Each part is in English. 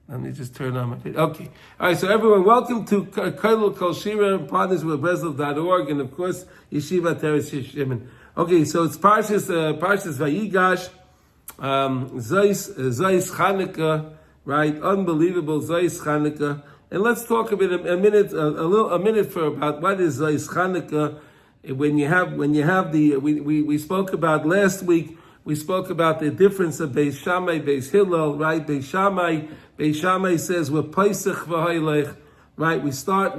Let me just turn on my page. Okay. All right, so everyone, welcome to Kailul Kol Shira, partners with Breslov.org, and of course, Yeshiva Taves Shimon. Okay, so it's Parshat VaYigash, Zayis Chanukah, right? Unbelievable Zayis Chanukah. And let's talk a minute for about what is Zayis Chanukah. When you have the, we spoke about last week, we spoke about the difference of Beis Shammai, Beis Hillel, right? Beis Shammai says we're Pesach v'Haylech, right? We start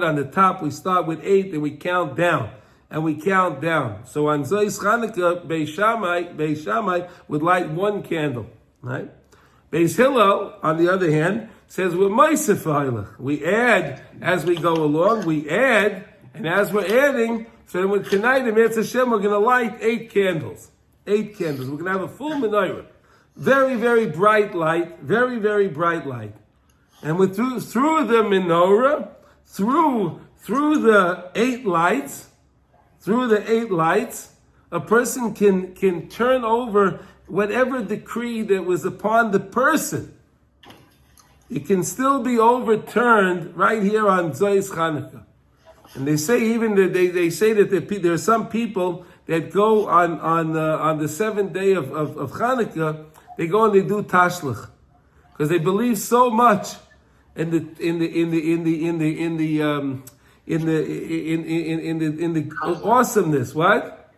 on the top. We start with 8, and we count down, So on Zayis Chanukah, Beis Shammai would light 1 candle, right? Beis Hillel, on the other hand, says we're Mosif v'Haylech. We add as we go along. We add, and as we're adding, so then with tonight, in Mitzvah Hashem, we're going to light 8 candles. 8 candles. We're going to have a full menorah. Very, very bright light. Very, very bright light. And with through the menorah, through the 8 lights, a person can turn over whatever decree that was upon the person. It can still be overturned right here on Zayis Chanukah. And they say even that they say that there are some people that go on the 7th day of Chanukah, they go and they do tashlich because they believe so much in the awesomeness. What?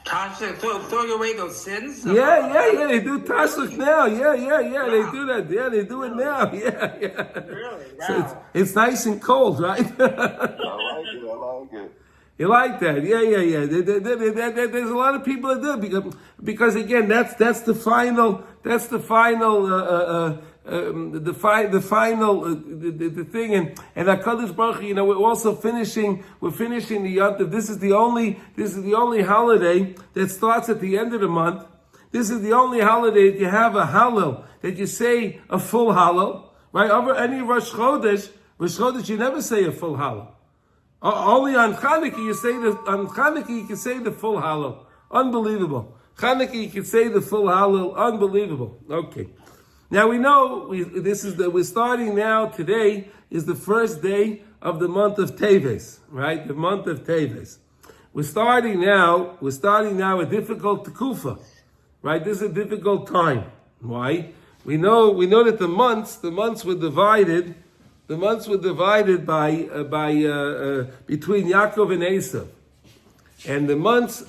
Tashlich, throwing away those sins? Yeah. They do tashlich now. Yeah. Wow. They do that. Yeah, they do it now. Yeah. Really? Wow. So it's nice and cold, right? I like it. You like that? Yeah. There's a lot of people that do it because again, that's the final the thing. And HaKadosh Baruch Hu, we're also finishing the Yontif. This is the only holiday that starts at the end of the month. This is the only holiday that you have a Hallel, that you say a full Hallel, right? Over any Rosh Chodesh, you never say a full Hallel. Only on Chanukah you can say the full Hallel. Unbelievable. Chanukah you can say the full Hallel. Unbelievable. Okay. Now we know we're starting now. Today is the first day of the month of Taves, right? The month of Taves. We're starting now a difficult Tekufa, right? This is a difficult time. Why? We know that the months were divided. The months were divided by between Yaakov and Esav, and the months of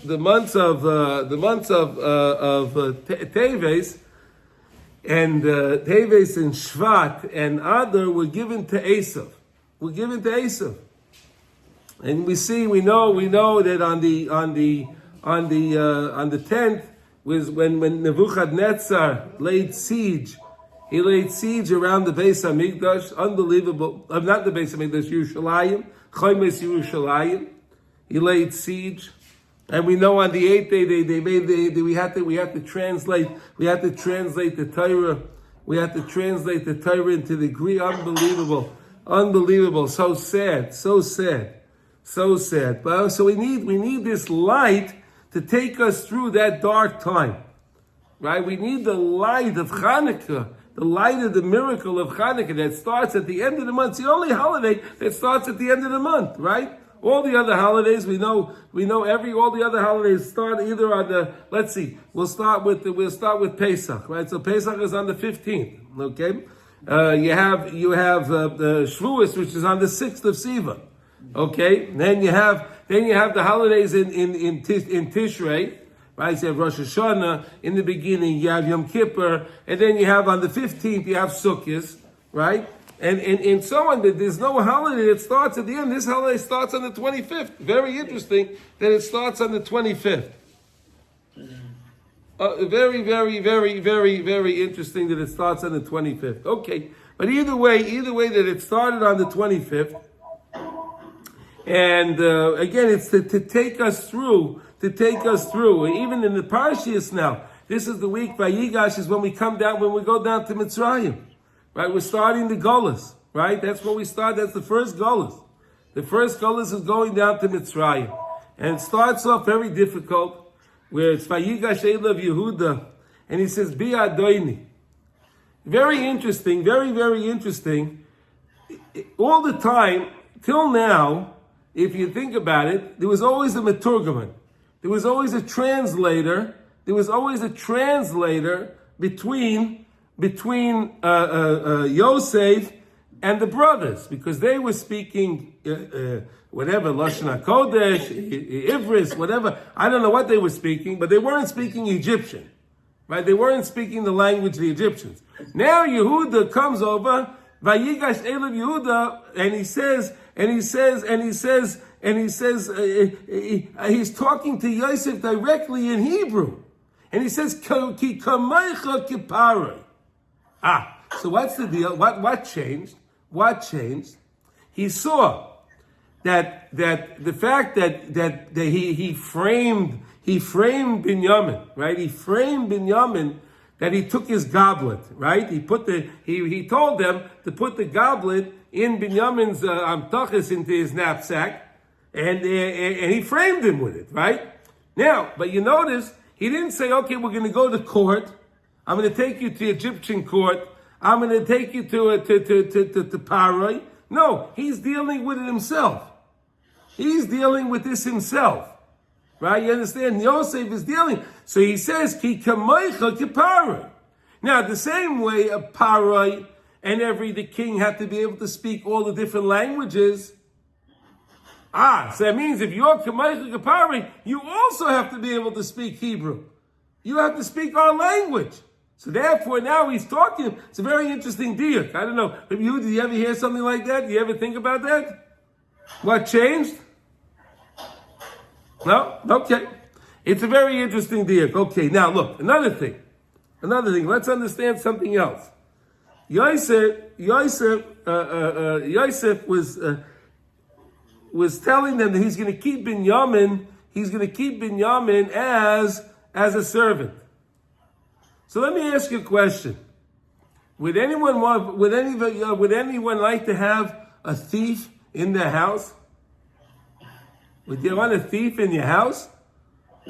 Taves and Taves and Shvat and Adar were given to Esav. And we know that on the 10th was when Nebuchadnezzar laid siege. He laid siege around the Beis Hamikdash, unbelievable. Not the Beis Hamikdash, Yerushalayim, Chomes Yerushalayim. He laid siege, and we know on the 8th day we had to translate the Torah. We had to translate the Torah into the Greek. Unbelievable. So sad. But so we need this light to take us through that dark time, right? We need the light of Chanukah. The light of the miracle of Chanukah that starts at the end of the month. It's the only holiday that starts at the end of the month, right? All the other holidays, all the other holidays start either on the, let's see, we'll start with Pesach, right? So Pesach is on the 15th, okay? You have the Shavuos, which is on the 6th of Sivan, okay? Then you have the holidays in Tishrei. Right, so you have Rosh Hashanah in the beginning, you have Yom Kippur, and then you have on the 15th, you have Sukkot, right? And so on. There's no holiday that starts at the end. This holiday starts on the 25th. Very interesting that it starts on the 25th. Very, very, very, very, very interesting that it starts on the 25th. Okay, but either way that it started on the 25th, and again, it's to take us through. Even in the Parshas now, this is the week VaYigash is when we go down to Mitzrayim, right? We're starting the Golus, right? That's where we start. That's the first Golus. The first Golus is going down to Mitzrayim, and it starts off very difficult, where it's VaYigash Elav Yehuda, and he says Bi Adoini, Very interesting, very, very interesting. All the time, till now, if you think about it, there was always a meturgaman. There was always a translator. There was always a translator between Yosef and the brothers, because they were speaking whatever, Lashon HaKodesh, Ivris, whatever. I don't know what they were speaking, but they weren't speaking Egyptian. Right? They weren't speaking the language of the Egyptians. Now Yehuda comes over, VaYigash Elav Yehuda, and he's talking to Yosef directly in Hebrew. And he says, Ki kamaycha kiparei. So what's the deal? What changed? What changed? He saw that the fact that he framed Binyamin, right? He framed Binyamin, that he took his goblet, right? He told them to put the goblet in Binyamin's amtachas into his knapsack, and he framed him with it, right? Now, but you notice he didn't say, okay, we're going to go to court. I'm going to take you to Egyptian court. I'm going to take you to Paroi. No, he's dealing with it himself. He's dealing with this himself. Right? You understand? Yosef is dealing. So he says, Ki kamaycha ki Paroi. Now, the same way a Paroi and the king had to be able to speak all the different languages. So that means if you're kamaycha ki Paroi, you also have to be able to speak Hebrew. You have to speak our language. So therefore, now he's talking. It's a very interesting diuk. I don't know. Did you ever hear something like that? Do you ever think about that? What changed? No? Okay. It's a very interesting diuk. Okay, now look, another thing. Let's understand something else. Yosef was telling them that he's going to keep Binyamin. He's going to keep Binyamin as a servant. So let me ask you a question. Would anyone like to have a thief in their house? Would you want a thief in your house?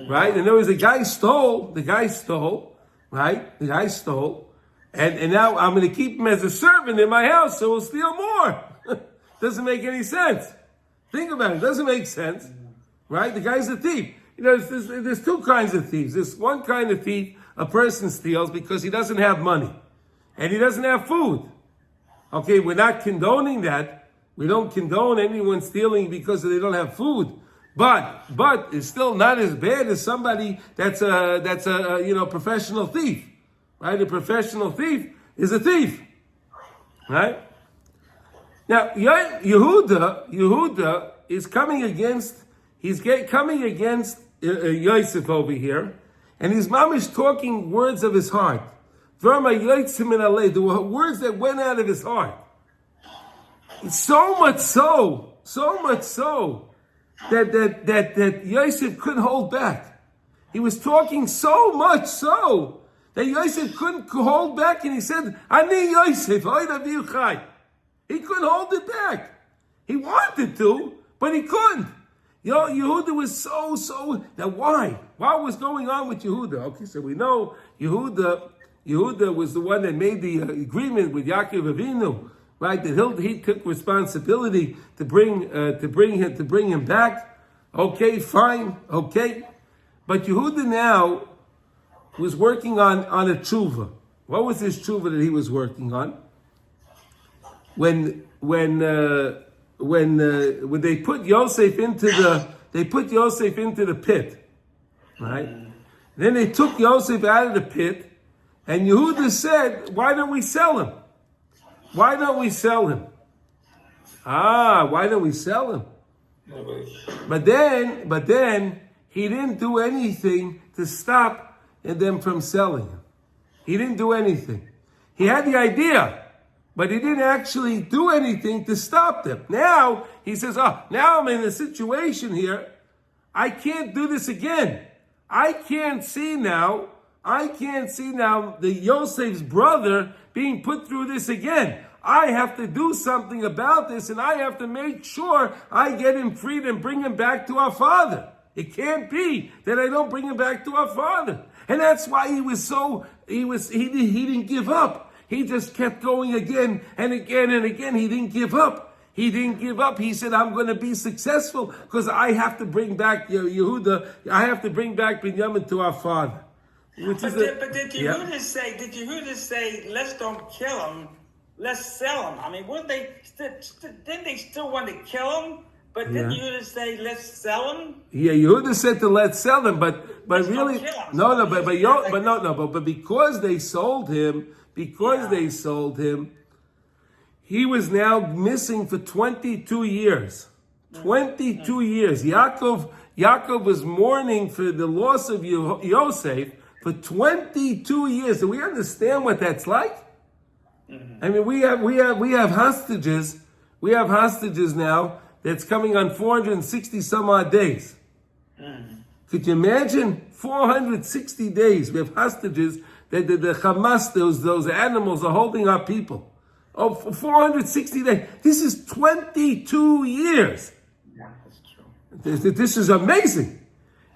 Right? And there was a guy stole, right? The guy stole. And now I'm going to keep him as a servant in my house, so he'll steal more. Doesn't make any sense. Think about it. Doesn't make sense. Right? The guy's a thief. There's two kinds of thieves. There's one kind of thief a person steals because he doesn't have money. And he doesn't have food. Okay, we're not condoning that. We don't condone anyone stealing because they don't have food. But it's still not as bad as somebody that's a professional thief. Right? A professional thief is a thief. Right? Now, Yehuda is coming against Yosef over here, and his mom is talking words of his heart. The were words that went out of his heart. So much so that Yosef couldn't hold back. He was talking so much so that Yosef couldn't hold back, and he said, Ani Yosef, he couldn't hold it back. He wanted to, but he couldn't. Yehuda was so. Now why? What was going on with Yehuda? Okay, so we know Yehuda was the one that made the agreement with Yaakov Avinu, right? That he took responsibility to bring him back. Okay, fine, okay. But Yehuda now was working on a tshuva. What was this tshuva that he was working on? When they put Yosef into the pit, right? Then they took Yosef out of the pit, and Yehuda said, "Why don't we sell him? Why don't we sell him? Why don't we sell him?" But then he didn't do anything to stop them from selling him. He didn't do anything. He had the idea, but he didn't actually do anything to stop them. Now, he says, now I'm in a situation here. I can't do this again. I can't see now the Yosef's brother being put through this again. I have to do something about this, and I have to make sure I get him freed and bring him back to our father. It can't be that I don't bring him back to our father. And that's why he didn't give up. He just kept going again and again and again. He didn't give up. He didn't give up. He said, I'm going to be successful because I have to bring back Yehuda. I have to bring back Binyamin to our father. But did Yehuda say? Did Yehuda say, "Let's don't kill him, let's sell him"? I mean, wouldn't they? Didn't they still want to kill him? But didn't Yehuda say, "Let's sell him"? Yeah, Yehuda said to let's sell him, but really, but because they sold him, he was now missing for 22 years. 22 years. Yaakov was mourning for the loss of Yosef for 22 years. Do we understand what that's like? I mean, we have hostages. We have hostages now that's coming on 460 some odd days. Could you imagine 460 days? We have hostages that the Hamas, those animals are holding our people. Oh, for 460 days. This is 22 years. Yeah, that's true. This is amazing.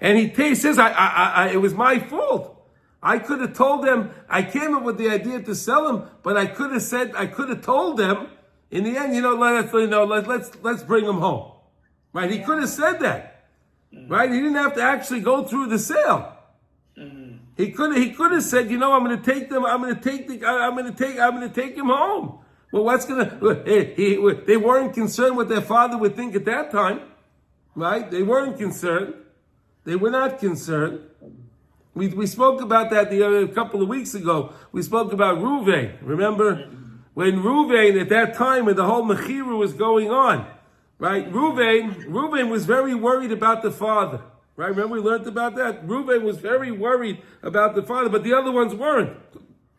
And he says, it was my fault. I could have told them, I came up with the idea to sell them, but I could have told them, in the end, let's bring them home. Right? He could have said that. Right? He didn't have to actually go through the sale. He could have said, I'm going to take them. I'm going to take him home. Well, they weren't concerned what their father would think at that time, right? They weren't concerned. They were not concerned. We spoke about that a couple of weeks ago. We spoke about Ruvain. Remember when Ruvain, at that time when the whole Mechira was going on, right? Ruvain was very worried about the father. Right? Remember we learned about that? Reuben was very worried about the father, but the other ones weren't.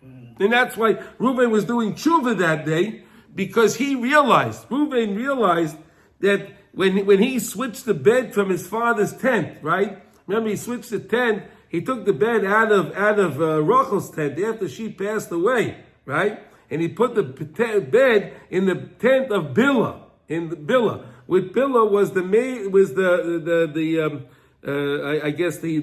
And that's why Reuben was doing tshuva that day, because Reuben realized that when he switched the bed from his father's tent, right? Remember he switched the tent, he took the bed out of Rachel's tent after she passed away, right? And he put the bed in the tent of Bilhah, With Bilhah was I guess the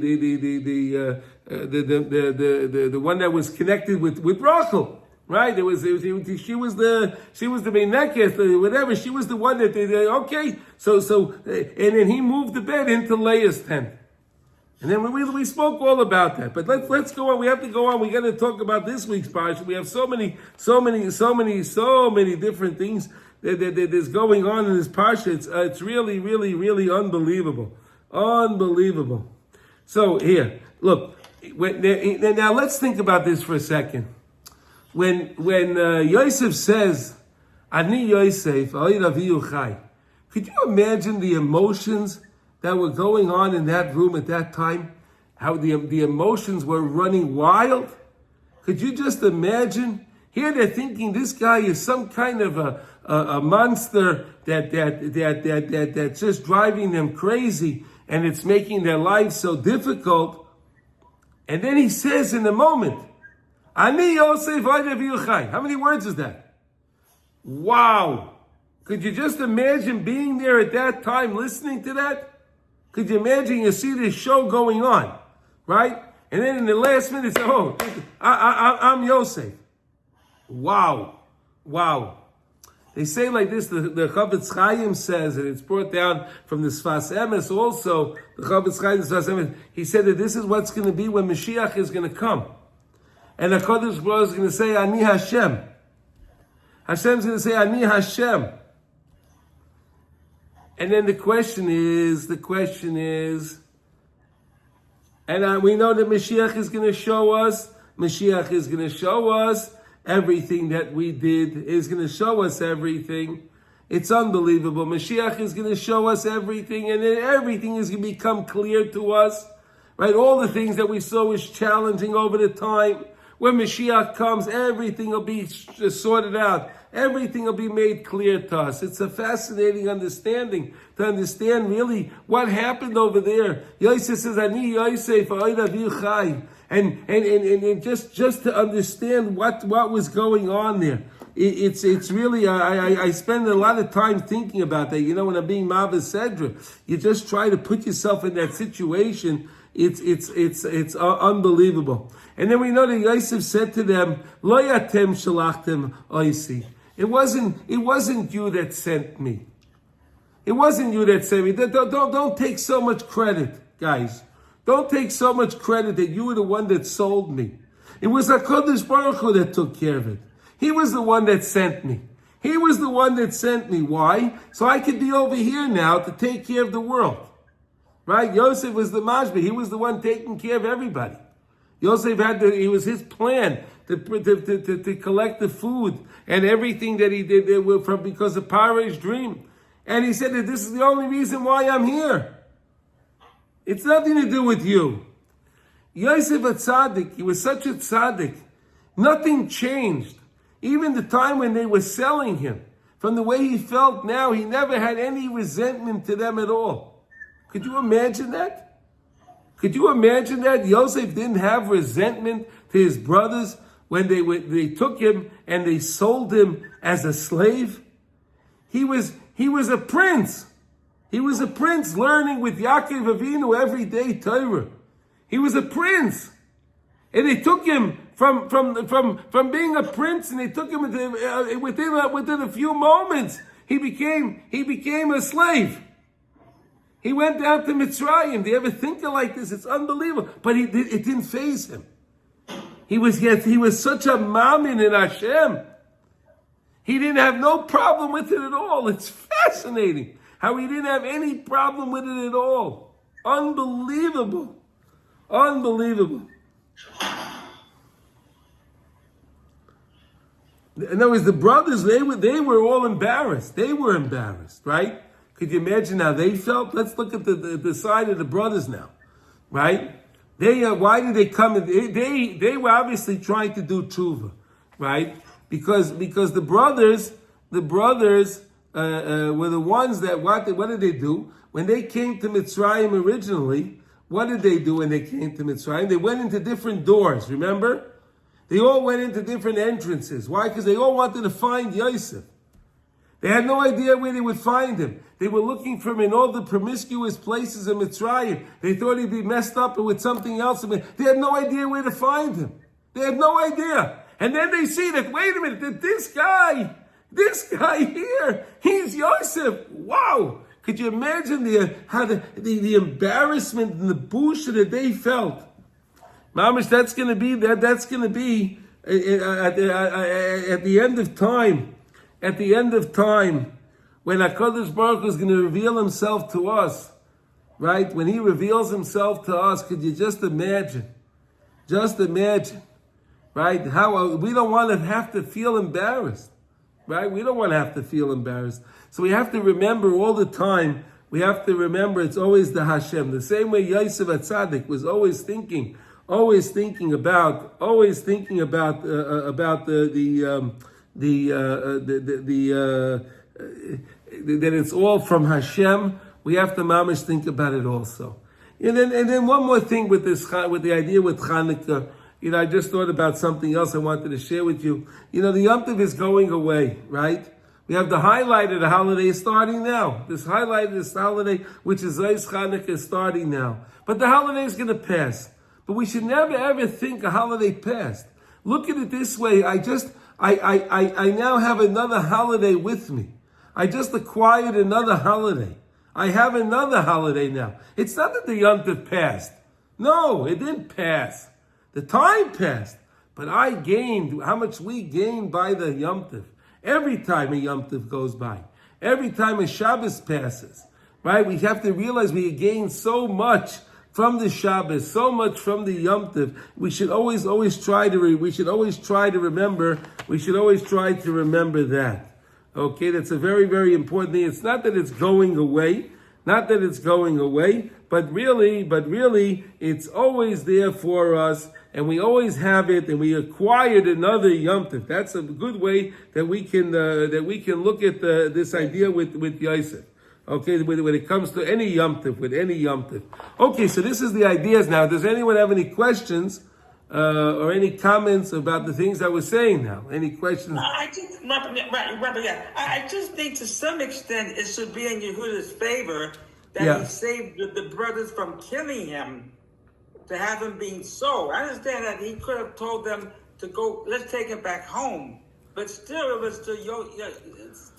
one that was connected with Rachel, right? She was the Meineketh, whatever. She was the one that okay. So and then he moved the bed into Leah's tent, and then we spoke all about that. But let's go on. We have to go on. We got to talk about this week's parsha. We have so many different things that is going on in this parsha. It's really, really, really unbelievable. Unbelievable. So here, look. Now let's think about this for a second. When Yosef says, "Ani Yosef, iyH chai," could you imagine the emotions that were going on in that room at that time? How the emotions were running wild? Could you just imagine? Here they're thinking this guy is some kind of a monster that's just driving them crazy. And it's making their lives so difficult. And then he says in a moment, Ani Yosef iyH chai. How many words is that? Wow. Could you just imagine being there at that time listening to that? Could you imagine you see this show going on, right? And then in the last minute, say, I'm Yosef. Wow. They say like this, the Chavetz Chaim says, and it's brought down from the Sfas Emes also, the Chavetz Chaim, the Sfas Emes, he said that this is what's going to be when Mashiach is going to come. And the Kodesh Baruch is going to say, Ani Hashem. Hashem's going to say, Ani Hashem. And then the question is, and we know that Mashiach is going to show us, everything that we did is going to show us everything. It's unbelievable. Mashiach is going to show us everything, and then everything is going to become clear to us. Right? All the things that we saw was challenging over the time. When Mashiach comes, everything will be sorted out. Everything will be made clear to us. It's a fascinating understanding to understand really what happened over there. Yosef says, Ani Yosef iyH chai. And just to understand what was going on there. It's really, I spend a lot of time thinking about that. When I'm being Mavas Sedra, you just try to put yourself in that situation. It's unbelievable. And then we know that Yosef said to them, Lo yatem shalachtem oisi. It wasn't you that sent me. It wasn't you that sent me. Don't take so much credit, guys. Don't take so much credit that you were the one that sold me. It was HaKadosh Baruch Hu that took care of it. He was the one that sent me. He was the one that sent me. Why? So I could be over here now to take care of the world. Right? Yosef was the mashbi. He was the one taking care of everybody. Yosef it was his plan to collect the food and everything that he did because of Paro's dream. And he said that this is the only reason why I'm here. It's nothing to do with you. Yosef a tzaddik, he was such a tzaddik. Nothing changed. Even the time when they were selling him, from the way he felt now, he never had any resentment to them at all. Could you imagine that? Could you imagine that? Yosef didn't have resentment to his brothers when they took him and they sold him as a slave? He was a prince. He was a prince learning with Yaakov Avinu every day Torah. He was a prince. And they took him from being a prince, and they took him within a few moments, he became a slave. He went down to Mitzrayim. Do you ever think of like this? It's unbelievable. But it didn't faze him. He was such a mamin in Hashem. He didn't have no problem with it at all. It's fascinating how he didn't have any problem with it at all. Unbelievable. Unbelievable. In other words, the brothers, they were all embarrassed. They were embarrassed, right? Could you imagine how they felt? Let's look at the side of the brothers now, right? Why did they come? They were obviously trying to do tshuva, right? Because the brothers were the ones that what did they do when they came to Mitzrayim originally? What did they do when they came to Mitzrayim? They went into different doors. Remember? They all went into different entrances. Why? Because they all wanted to find Yosef. They had no idea where they would find him. They were looking for him in all the promiscuous places in Mitzrayim. They thought he'd be messed up with something else. They had no idea where to find him. They had no idea. And then they see that, wait a minute, that this guy here, he's Yosef. Wow. Could you imagine the embarrassment and the busha that they felt? Mamish, that's going to be at the end of time. At the end of time, when HaKadosh Baruch Hu is going to reveal himself to us, right? When he reveals himself to us, could you just imagine? Just imagine, right? How we don't want to have to feel embarrassed, right? We don't want to have to feel embarrassed. So we have to remember all the time, we have to remember it's always the Hashem. The same way Yosef HaTzadik was always thinking about that it's all from Hashem. We have to mamish think about it also. And then one more thing with the idea with Chanukah. I just thought about something else I wanted to share with you. The Yom Tov is going away, right? We have the highlight of the holiday starting now. This highlight of this holiday, which is Zayis Chanukah, is starting now. But the holiday is going to pass. But we should never ever think a holiday passed. Look at it this way. I now have another holiday with me. I just acquired another holiday. I have another holiday now. It's not that the Yom Tov passed. No, it didn't pass. The time passed. But I gained how much we gained by the Yom Tov. Every time a Yom Tov goes by. Every time a Shabbos passes. Right? We have to realize we gain so much from the Shabbos, so much from the Yom Tov. We should always try to remember that. Okay, that's a very, very important thing. It's not that it's going away, but really, it's always there for us, and we always have it, and we acquired another Yom Tov. That's a good way that we can look at this idea with Yosef. Okay, when it comes to any Yom Tov, Okay, so this is the ideas now. Does anyone have any questions or any comments about the things I was saying now? Any questions? I just think to some extent it should be in Yehuda's favor that he saved the brothers from killing him. to have him being sold. I understand that he could have told them to go, let's take him back home. But still, it was to Yehuda's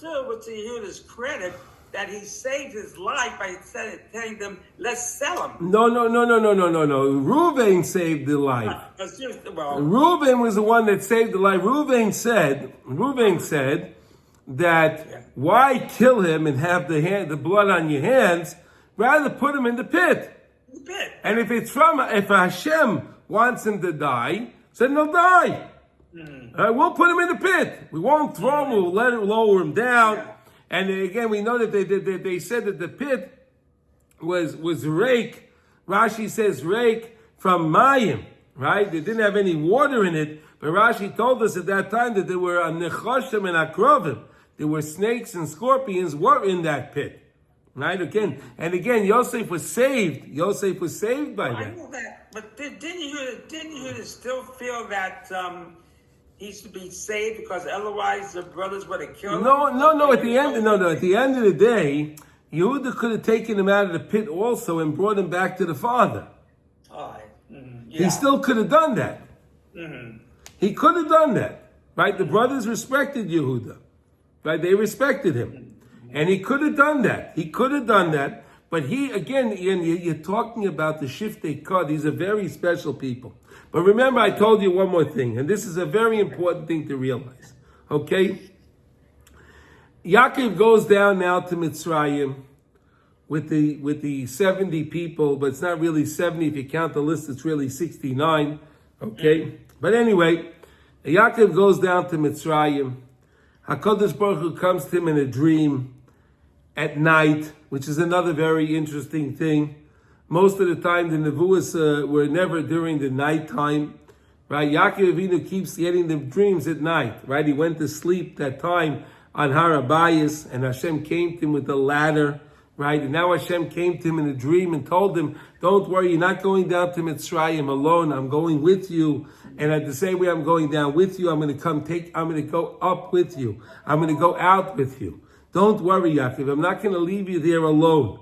credit that he saved his life by telling them, let's sell him. No. Reuven saved the life. Reuven was the one that saved the life. Reuven said that why kill him and have the blood on your hands, rather put him in the pit. And if Hashem wants him to die, then he'll die. We'll put him in the pit. We won't throw him. We'll let him lower him down. Yeah. And again, we know that they said that the pit was rake. Rashi says rake from Mayim, right? They didn't have any water in it. But Rashi told us at that time that there were a nechoshim and akrovim. There were snakes and scorpions were in that pit. Right? Again, Yosef was saved. Yosef was saved by that. I know that. But didn't you still feel that he should be saved because otherwise the brothers would have killed him? No. At the end of the day, Yehuda could have taken him out of the pit also and brought him back to the father. He still could have done that. He could have done that, right? The brothers respected Yehuda, right? They respected him, and he could have done that. But you're talking about the Shiftei Kah. These are very special people. But remember, I told you one more thing, and this is a very important thing to realize. Okay? Yaakov goes down now to Mitzrayim with the 70 people, but it's not really 70 if you count the list. It's really 69. Okay? But anyway, Yaakov goes down to Mitzrayim. HaKadosh Baruch Hu comes to him in a dream at night, which is another very interesting thing. Most of the time, the nevuos were never during the night time, right? Yaakov Avinu keeps getting the dreams at night, right? He went to sleep that time on Har Habayis, and Hashem came to him with a ladder, right? And now Hashem came to him in a dream and told him, "Don't worry, you're not going down to Mitzrayim alone. I'm going with you, and at the same way I'm going down with you, I'm going to go up with you. I'm going to go out with you. Don't worry, Yaakov. I'm not going to leave you there alone."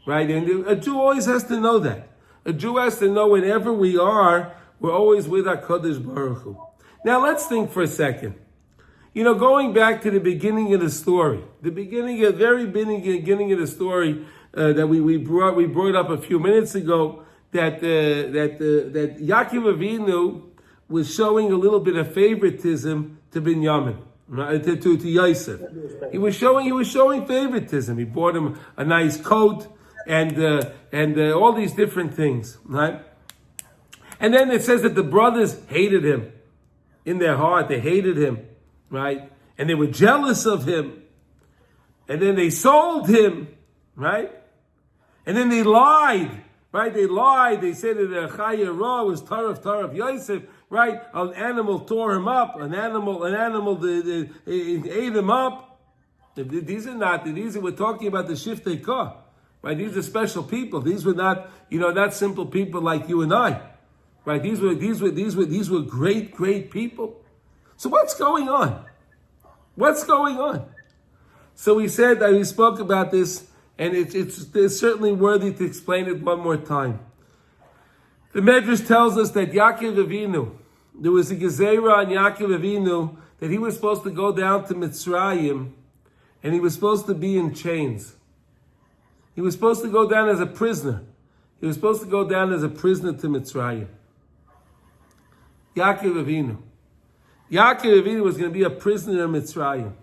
Right? And a Jew always has to know that. A Jew has to know whenever we are, we're always with HaKadosh Baruch Hu. Now let's think for a second. Going back to the beginning of the story, the beginning of the story that we brought up a few minutes ago, that Yaakov Avinu was showing a little bit of favoritism to Binyamin. Right, to Yosef. He was showing favoritism. He bought him a nice coat and all these different things, right? And then it says that the brothers hated him. In their heart, they hated him, right? And they were jealous of him. And then they sold him, right? And then they lied, right? They said that the Chaya Ra was Taraf Yosef. Right, an animal tore him up. An animal ate him up. We're talking about the Shiftei Kah, right? These are special people. These were not simple people like you and I, right? These were great people. So what's going on? So we spoke about this, and it's certainly worthy to explain it one more time. The Medrash tells us that Yaakov Avinu, there was a gezerah on Yaakov Avinu that he was supposed to go down to Mitzrayim, and he was supposed to be in chains. He was supposed to go down as a prisoner. He was supposed to go down as a prisoner to Mitzrayim. Yaakov Avinu was going to be a prisoner in Mitzrayim.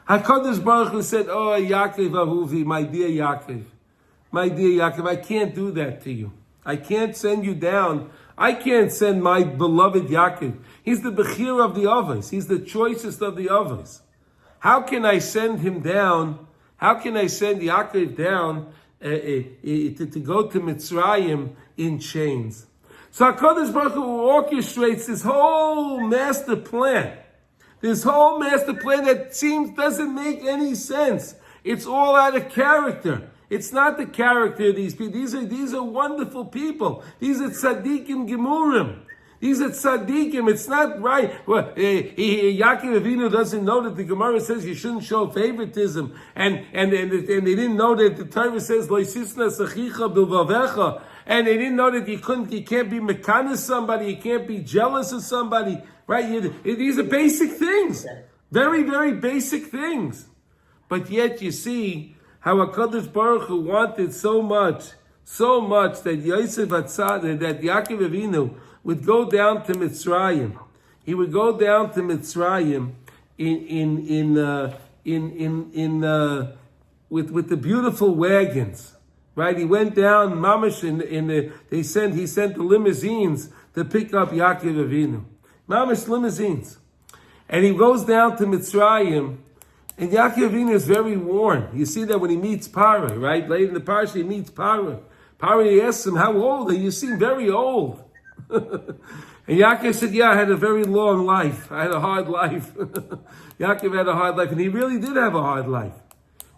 HaKadosh Baruch Hu said, "Oh, Yaakov Ahuvi, my dear Yaakov, I can't do that to you. I can't send you down. I can't send my beloved Yaakov. He's the Bechir of the Avos. He's the choicest of the Avos. How can I send him down? How can I send Yaakov down to go to Mitzrayim in chains?" So HaKadosh Baruch Hu orchestrates this whole master plan. This whole master plan that doesn't make any sense. It's all out of character. It's not the character of these people. These are wonderful people. These are tzaddikim gemurim. These are tzaddikim. It's not right. Yaakov Avinu doesn't know that the Gemara says you shouldn't show favoritism, and they didn't know that the Taves says lo yisisna sachicha bilvavecha. And they didn't know that you can't be mekanis somebody, you can't be jealous of somebody, right? These are basic things. Very, very basic things. But yet you see how HaKadosh Baruch Hu wanted so much that Yosef Atzad, that Yaakov Avinu would go down to Mitzrayim. He would go down to Mitzrayim with the beautiful wagons, right? He went down, mamash, he sent the limousines to pick up Yaakov Avinu, mamash limousines, and he goes down to Mitzrayim, and Yaakov Avinu is very worn. You see that when he meets Parah, right? Later in the Parsha, he meets Parah. Parah asks him, "How old are you? You seem very old." And Yaakov said, "Yeah, I had a very long life. I had a hard life." Yaakov had a hard life, and he really did have a hard life.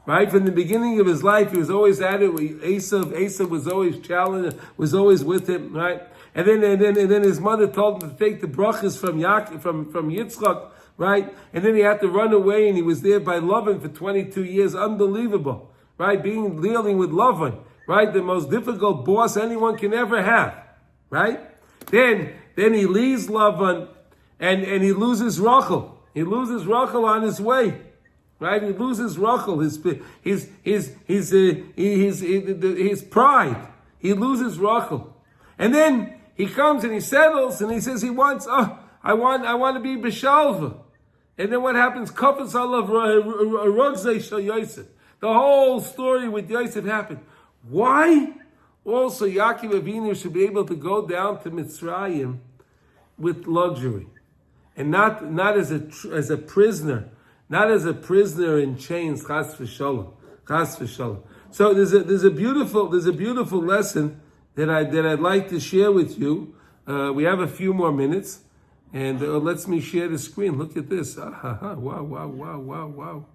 Right? From the beginning of his life, he was always at it with Esav. Esav was always challenged, was always with him, right? And then his mother told him to take the brachas from Yitzchak, right? And then he had to run away, and he was there by Lavan for 22 years. Unbelievable, right? Dealing with Lavan, right? The most difficult boss anyone can ever have, right? Then he leaves Lavan, and he loses Rachel. He loses Rachel on his way. Right, he loses Rachel, his pride. He loses Rachel, and then he comes and he settles and he says he wants. I want to be b'shalva. And then what happens? Kafas alav rogzei shel Yosef. The whole story with Yosef happened. Why? Also, Yaakov Avinu should be able to go down to Mitzrayim with luxury, and not as a prisoner. Not as a prisoner in chains, chas v'shalom, chas v'shalom. So there's a beautiful lesson that I'd like to share with you. We have a few more minutes, and let me share the screen. Look at this! Wow!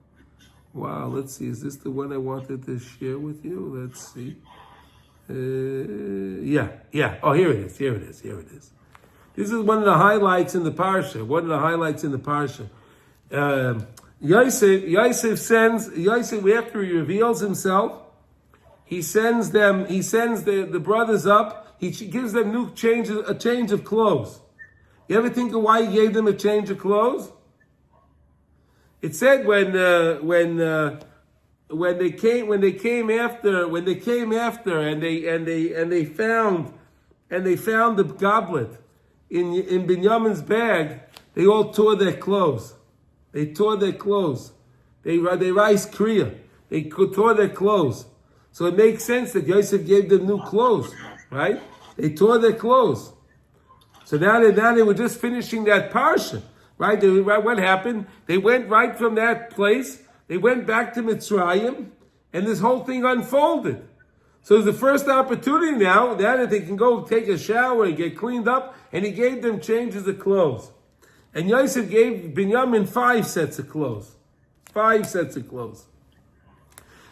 Let's see. Is this the one I wanted to share with you? Let's see. Yeah. Oh, here it is. This is one of the highlights in the parsha. Yosef sends after he reveals himself, he sends the brothers up. He gives them a change of clothes. You ever think of why he gave them a change of clothes? It said when they came after and they found the goblet in Binyamin's bag, they all tore their clothes. They tore their clothes. They rise kriya. They tore their clothes. So it makes sense that Yosef gave them new clothes, right? They tore their clothes. So now they were just finishing that parsha, right? What happened? They went right from that place. They went back to Mitzrayim, and this whole thing unfolded. So it's the first opportunity now that they can go take a shower and get cleaned up, and he gave them changes of clothes. And Yosef gave Binyamin 5 sets of clothes. 5 sets of clothes.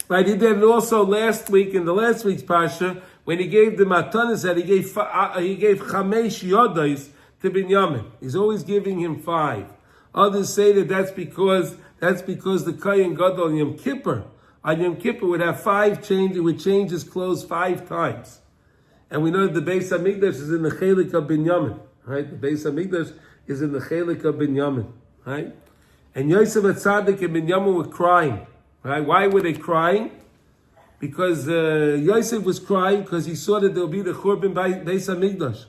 Right, he did it also last week, in the last week's Parsha, when he gave the Matanis, that he gave Chamesh Yodais to Binyamin. He's always giving him 5. Others say that's because the Kohen Gadol on Yom Kippur would have 5 changes, would change his clothes 5 times. And we know that the Beis HaMikdash is in the Chelik of Binyamin, right? The Beis HaMikdash is in the Chelik of Binyamin, right? And Yosef Atzadik and Binyamin were crying, right? Why were they crying? Because Yosef was crying because he saw that there will be the Churban Beis HaMikdash.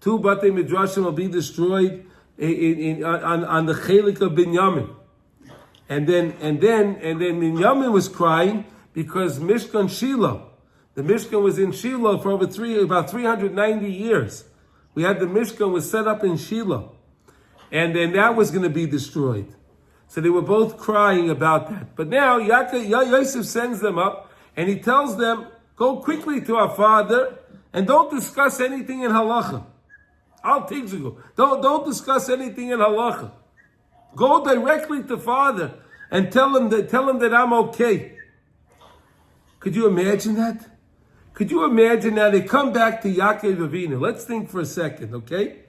2 Batei Midrashim will be destroyed on the Chelik of Binyamin. And then Binyamin was crying because Mishkan Shiloh, the Mishkan was in Shiloh for about 390 years. We had the Mishkan was set up in Shiloh. And then that was going to be destroyed. So they were both crying about that. But now Yosef sends them up and he tells them, go quickly to our father and don't discuss anything in halacha. I'll teach you. Don't discuss anything in halacha. Go directly to father and tell him that I'm okay. Could you imagine that? Could you imagine that? They come back to Yaakov Avinu. Let's think for a second, okay?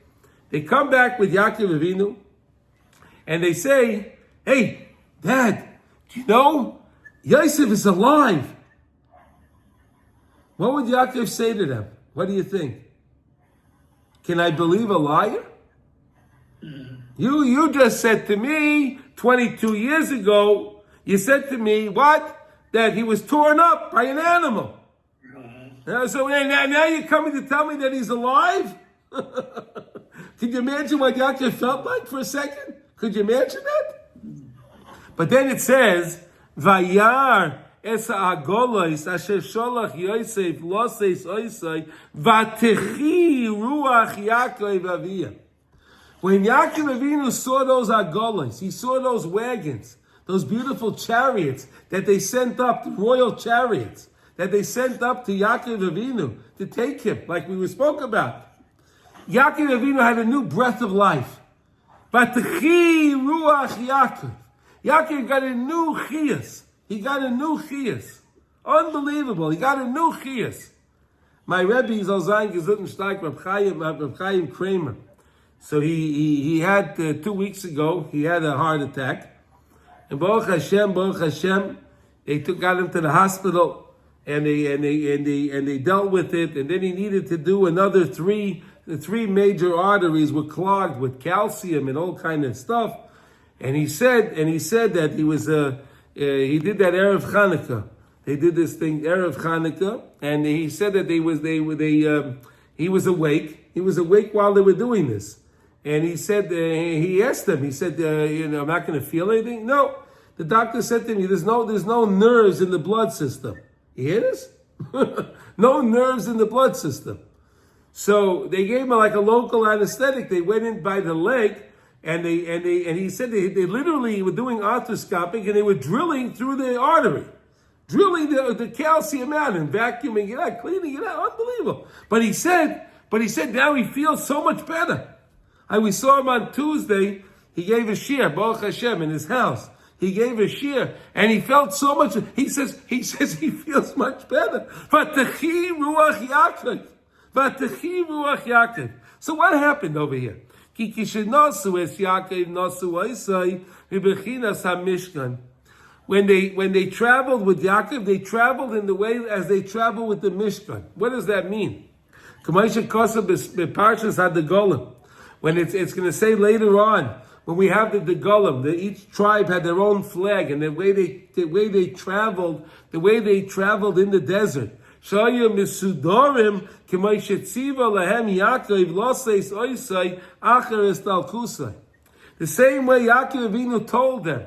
They come back with Yaakov Avinu, and they say, hey, Dad, do you know, Yosef is alive. What would Yaakov say to them? What do you think? Can I believe a liar? You just said to me 22 years ago, you said to me, what? That he was torn up by an animal. So now you're coming to tell me that he's alive? Can you imagine what Yaakov felt like for a second? Could you imagine that? But then it says, Vayar esa agolos asher sholach Yosef loses oisai vatechi ruach Yaakov Avinu. When Yaakov Avinu saw those agolos, he saw those wagons, those beautiful chariots that they sent up, the royal chariots that they sent up to Yaakov Avinu to take him, like we spoke about. Yaakov Avinu had a new breath of life. Vatechi ruach Yaakov. Yaakov got a new chiyas. He got a new chiyas. Unbelievable. He got a new chiyas. My Rebbe is Alzayn Gesundheit Reb Chaim Kramer. So he had 2 weeks ago, he had a heart attack. And Baruch Hashem, they got him to the hospital and they dealt with it. And then he needed to do another the three major arteries were clogged with calcium and all kind of stuff. And he said that he was he did that Erev Chanukah. They did this thing Erev Chanukah, and he said that he was awake. He was awake while they were doing this, and he said he asked them. He said, I'm not going to feel anything. No, the doctor said to me, there's no nerves in the blood system. You hear this? No nerves in the blood system. So they gave him like a local anesthetic. They went in by the leg. And he said they literally were doing arthroscopic and they were drilling through the artery, drilling the calcium out and vacuuming it out, cleaning it out. Unbelievable. But he said now he feels so much better. We saw him on Tuesday. He gave a shir, Baruch Hashem, in his house. He gave a shir and he felt so much. He says he feels much better. Vatechi ruach Yaakov. So what happened over here? When they traveled with Yaakov, they traveled in the way as they travel with the Mishkan. What does that mean? When it's going to say later on, when we have the Golim, each tribe had their own flag, and the way they traveled in the desert. The same way Yaakov Avinu told them,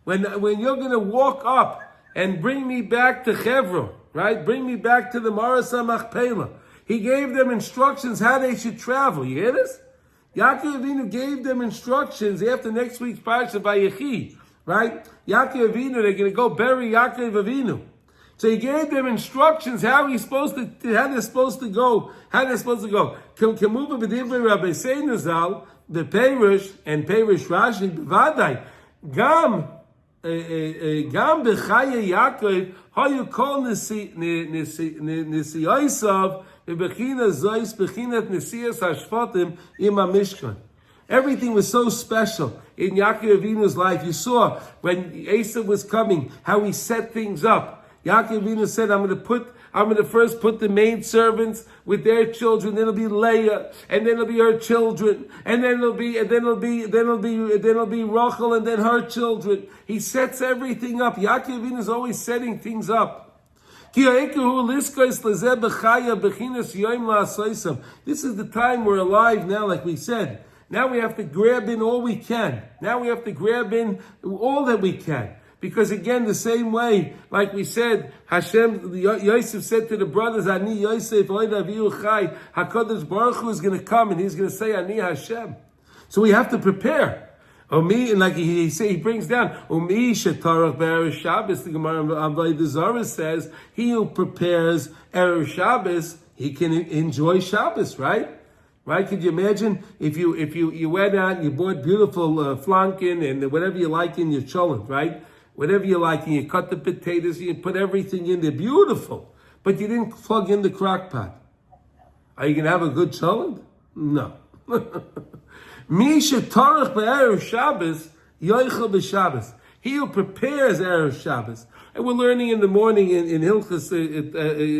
when you're going to walk up and bring me back to Hebron, right? Bring me back to the Maras HaMachpelah. He gave them instructions how they should travel. You hear this? Yaakov Avinu gave them instructions after next week's Parshat VaYigash, right? Yaakov Avinu, they're going to go bury Yaakov Avinu. So he gave them instructions how they're supposed to go. Kemuvah b'divrei Rabbi Seinu Zal, the Perish and Perish Rashi b'vadai gam b'chaya Yaakov hayu kol nisiyosav b'bechina zois b'chinat nisiyas hashvatim im hamishkan. Everything was so special in Yaakov Avinu's life. You saw when Esau was coming, how he set things up. Yaakov Avinu said, I'm going to first put the maid servants with their children, then it'll be Leah, and then it'll be her children, and then it'll be Rachel, and then her children. He sets everything up. Yaakov Avinu is always setting things up. This is the time we're alive now, like we said. Now we have to grab in all we can. Now we have to grab in all that we can. Because again, the same way, like we said, Yosef said to the brothers, Ani Yosef, HaKadosh Baruch Hu is going to come and he's going to say, Ani Hashem. So we have to prepare. And like he brings down, Umi shetarach be'erev Shabbos, the Gemara Avodah Zarah says, he who prepares erev Shabbos, he can enjoy Shabbos, right? Right? Could you imagine if you went out and you bought beautiful flanken and whatever you like in your cholent, right? Whatever you like, and you cut the potatoes, and you put everything in there, beautiful. But you didn't plug in the crock pot. Are you going to have a good cholent? No. Mi shetarach be'erev Shabbos, yoichel b'Shabbos. He who prepares Erev Shabbos. And we're learning in the morning in Hilchas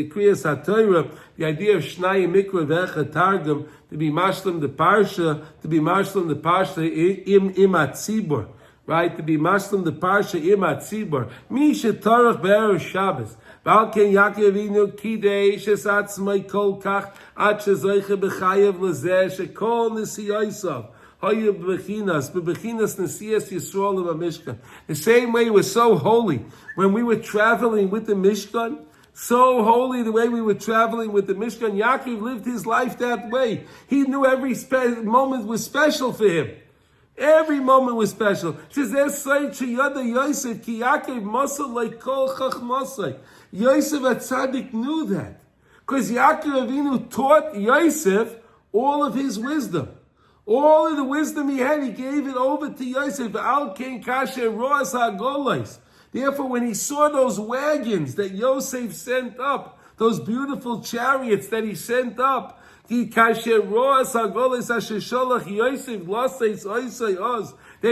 Kriyas HaTorah the idea of Shnai Mikra Vecha Targum, to be mashlim the parsha, im atzibur, right? To be mashlim the parsha im atzibur. Mi shetarach be'erev Shabbos. V'al ken Yaakov Avinu kidei shesatzmai kol kach ad shezoiche b'chayev lezeh shekol nisiyosav. The same way it was so holy when we were traveling with the Mishkan, so holy the way we were traveling with the Mishkan. Yaakov lived his life that way. He knew every moment was special for him. Every moment was special. Yosef HaTzadik knew that. Because Yaakov Avinu taught Yosef all of his wisdom. All of the wisdom he had, he gave it over to Yosef. Therefore, when he saw those wagons that Yosef sent up, those beautiful chariots that he sent up, that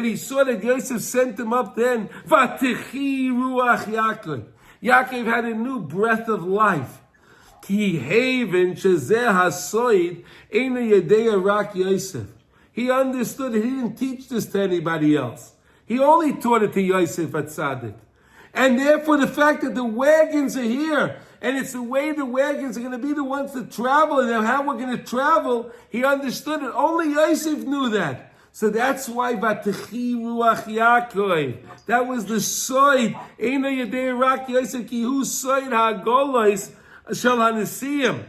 he saw that Yosef sent them up then, Yaakov had a new breath of life. He understood it. He didn't teach this to anybody else. He only taught it to Yosef HaTzadik. And therefore the fact that the wagons are here, and it's the way the wagons are going to be the ones to travel, and how we're going to travel, he understood it. Only Yosef knew that. So that's why Vatechi Ruach Yaakov. That was the soid. Eino Yedei Rak Yosef Ki Hu Soid HaGolos Shel HaNesiyim.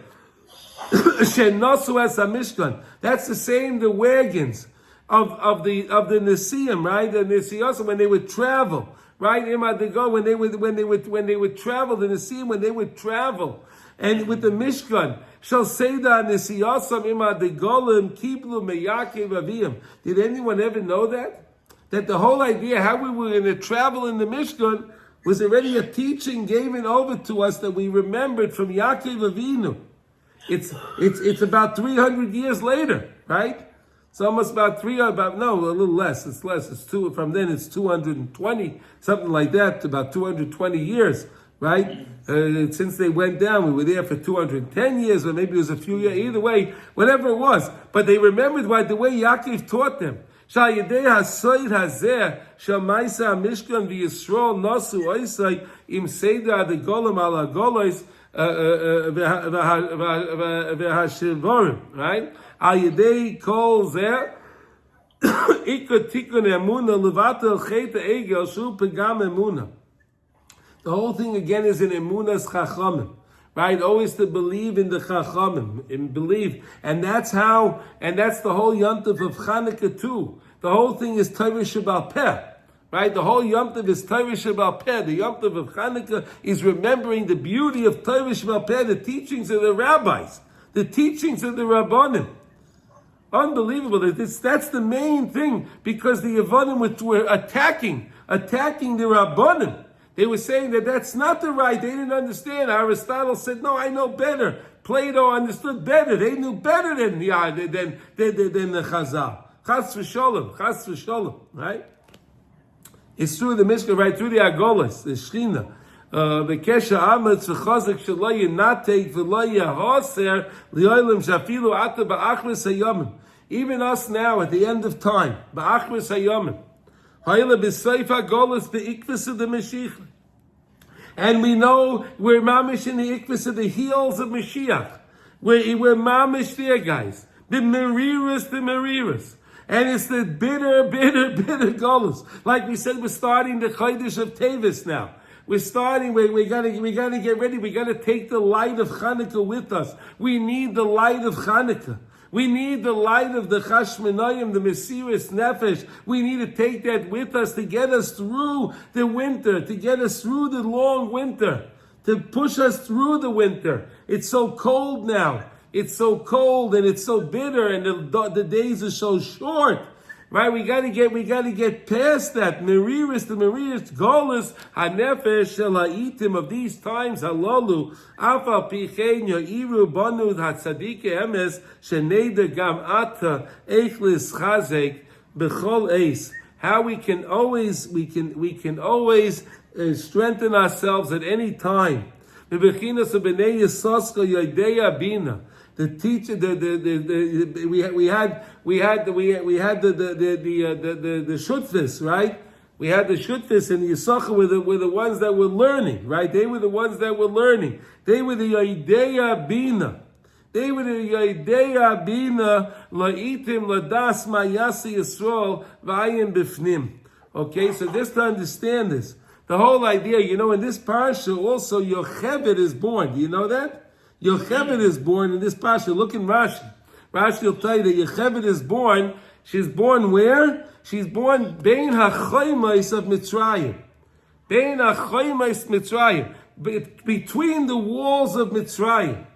That's the same, the wagons of the Nesiyim, right? The Nesiyos, when they would travel, right? When they would travel, the Nesiyim, when they would travel, and with the Mishkan, shall say that Nesiyosam imad the Golem kiblu meYaakov Avinu. Did anyone ever know that? That the whole idea how we were going to travel in the Mishkan was already a teaching given over to us that we remembered from Yaakov Avinu. It's about 300 years later, right? It's almost a little less. It's less. From then it's 220, something like that, about 220 years, right? Since they went down, we were there for 210 years, or maybe it was a few years. Either way, whatever it was. But they remembered the way Yaakov taught them. Shal Yedei HaSoid HaZeh Shal Ma'aseh HaMishkan v'Yisrael Nasu Oisai Im Seder the Golem Al HaGolos v'Hashivorim, right? Al Yedei Kol Zeh Ikot Tikun Emuna Levatel Chet Egel Shu Pegam Emuna. The whole thing again is in Emunas Chachamim, right? Always to believe in the Chachamim, in belief, and that's the whole Yontif of Chanukah too. The whole thing is Torah Shebal Peh, right? The whole Yontif is Torah Shebal Peh. The Yontif of Chanukah is remembering the beauty of Torah Shebal Peh, the teachings of the rabbis, the teachings of the Rabbanim. Unbelievable. That's the main thing, because the Yavanim were attacking the Rabbanim. They were saying that that's not the right. They didn't understand. Aristotle said, "No, I know better." Plato understood better. They knew better than the Chazal. Chas v'sholom, right? It's through the Mishkan, right through the Agolas, the Shechina. V'kesha ametz v'chazak shelo yinatek v'lo yahoser li'olam shafilu ata ba'achris hayomim. Even us now, at the end of time, ba'achris hayomim. And we know we're mamish in the ikvus of the heels of Mashiach. We're mamish there, guys. The meriris. And it's the bitter golos. Like we said, we're starting the Chodesh of Taves now. We gotta get ready. We gotta take the light of Chanukah with us. We need the light of Chanukah. We need the light of the Chashmonayim, the Mesiris Nefesh. We need to take that with us to get us through the winter, to get us through the long winter, to push us through the winter. It's so cold now. It's so cold and it's so bitter, and the days are so short. Right? We gotta get past that. Meriris, the Meriris, Golas, Hanefesh, Shela'itim of these times, Halalu, Afal Pichein, Yo'iru, Banu, Hatzadike, Emes, Sheneda, Gam Ata, Eichlis, Chazek, Bechol Eis. how we can always strengthen ourselves at any time. The teacher, we had the shutfis, right? We had the shutfis and the Yisachar were the ones that were learning, right? They were the ones that were learning. They were the iyH bina. They were the iyH bina la'itim ladas ma'yasi Yisrael v'ayim bifnim. Okay, so just to understand this, the whole idea, in this parsha also Yocheved is born. Do you know that? Yocheved is born in this parsha. Look in Rashi. Rashi will tell you that Yocheved is born. She's born where? She's born Bein HaChoymais of Mitzrayim. Bein HaChoymais Mitzrayim. Between the walls of Mitzrayim.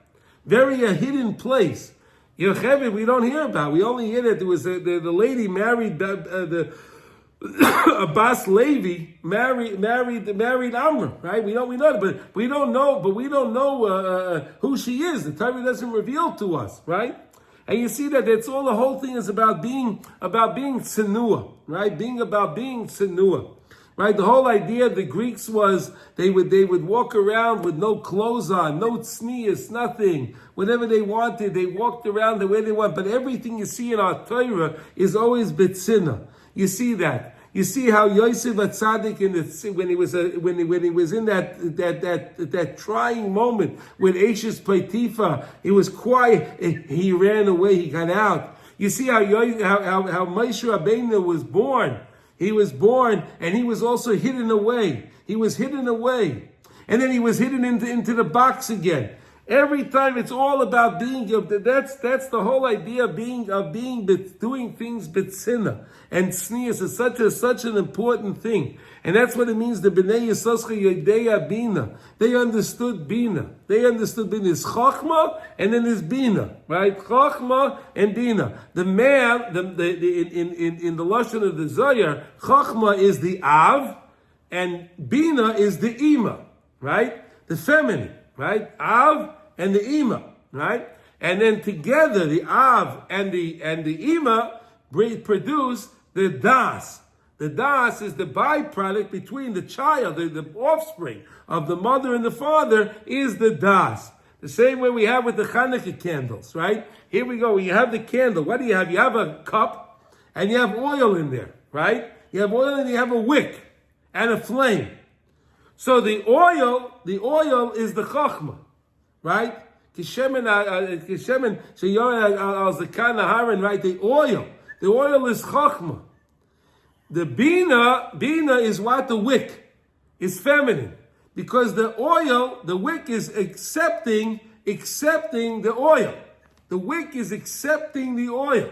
Very a hidden place. Yocheved we don't hear about. We only hear that there was the lady married Abbas Levi married Amram, right? We know, but we don't know who she is. The Torah doesn't reveal to us, right? And you see that it's all the whole thing is about being chanukah, right? Being chanukah, right? The whole idea of the Greeks was they would walk around with no clothes on, no tznius, nothing. Whatever they wanted, they walked around the way they want. But everything you see in our Torah is always betzina. You see that. You see how Yosef HaTzadik when he was in that trying moment with Ashes Potiphar, he was quiet. He ran away. He got out. You see how Moshe Rabbeinu was born. He was born, and he was also hidden away. He was hidden away, and then he was hidden into the box again. Every time it's all about being. That's the whole idea of doing things betzina, and tznius is such an important thing, and that's what it means. The Bnei Yisachar iyH bina. They understood bina. They understood bina. There's chachma and then there's bina, right? Chachma and bina. The man, in the lashon of the Zohar, chachma is the av, and bina is the ima, right? The feminine, right? Av and the ima, right? And then together, the av and the ima produce the das. The das is the byproduct between the child, the offspring of the mother and the father is the das. The same way we have with the Chanukah candles, right? Here we go. You have the candle. What do you have? You have a cup and you have oil in there, right? You have oil and you have a wick and a flame. So the oil is the chachma, right? Kishemen sheyoren al zakan haran, right? The oil is chachma. The bina is what? The wick is feminine, because the wick is accepting the oil. The wick is accepting the oil,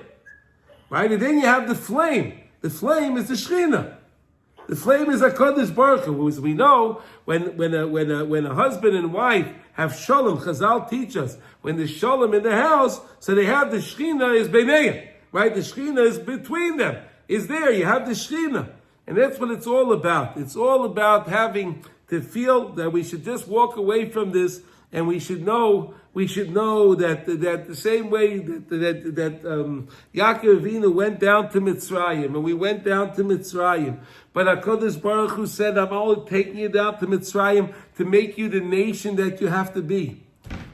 right? And then you have the flame. The flame is the Shekhinah. The flame is HaKadosh Baruch Hu. As we know, when a husband and wife have shalom, Chazal teach us, when there's shalom in the house, so they have the Shekhinah is beinayim, right? The Shekhinah is between them. Is there. You have the Shekhinah. And that's what it's all about. It's all about having to feel that we should just walk away from this, and we should know that the same way that Yaakov Avinu went down to Mitzrayim, and we went down to Mitzrayim, but HaKadosh Baruch Hu said, I'm only taking you down to Mitzrayim to make you the nation that you have to be,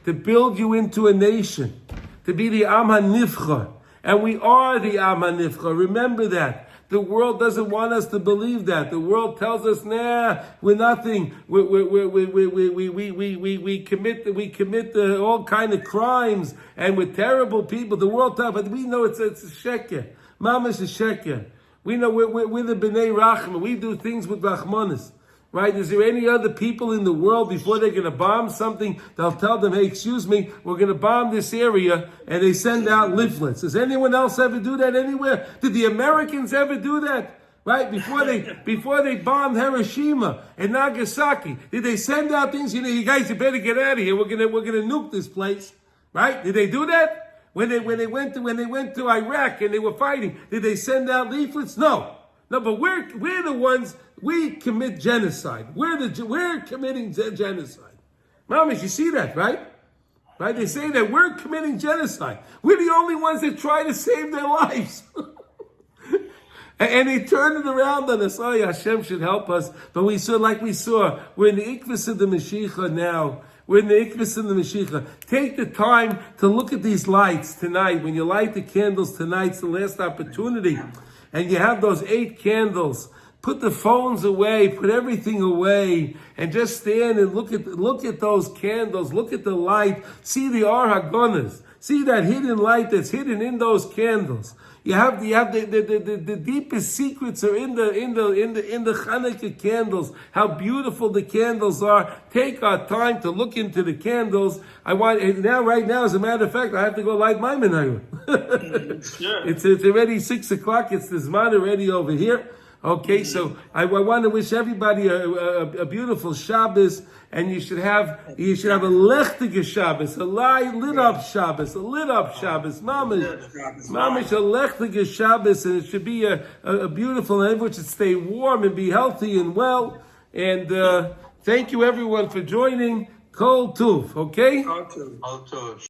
to build you into a nation, to be the Am HaNivcha. And we are the Am HaNivcha. Remember that. The world doesn't want us to believe that. The world tells us, nah, we're nothing. We commit all kind of crimes, and we're terrible people. The world tells, but we know it's a sheker. Mama's a sheker. We know we're the B'nai Rachma. We do things with Rachmanis. Right? Is there any other people in the world, before they're going to bomb something, they'll tell them, hey, excuse me, we're going to bomb this area, and they send out leaflets. Does anyone else ever do that anywhere? Did the Americans ever do that? Right? Before they bombed Hiroshima and Nagasaki, did they send out things? You guys, you better get out of here. We're gonna nuke this place. Right? Did they do that? When they went to Iraq and they were fighting, did they send out leaflets? No, but we're the ones. We commit genocide. We're committing genocide. Mamish, you see that, right? Right? They say that we're committing genocide. We're the only ones that try to save their lives. And he turned it around on us. Oh, Hashem should help us. But we saw, we're in the ikvus of the Mashiach now. We're in the ikvus of the Mashiach. Take the time to look at these lights tonight. When you light the candles tonight, it's the last opportunity. And you have those 8 candles. Put the phones away, put everything away, and just stand and look at those candles, look at the light, see the Ar HaGonas, see that hidden light that's hidden in those candles. You have the deepest secrets are in the Chanukah candles. How beautiful the candles are. Take our time to look into the candles. Right now, as a matter of fact, I have to go light my menorah. Sure. It's already 6 o'clock. It's the Zman already over here. Okay, so I want to wish everybody a beautiful Shabbos, and you should have a lechtige Shabbos, a lit up Shabbos, mamish a lechtige Shabbos, and it should be a beautiful, and everyone should stay warm and be healthy and well. And thank you everyone for joining. Kol Tuv, okay? Kol Tuv.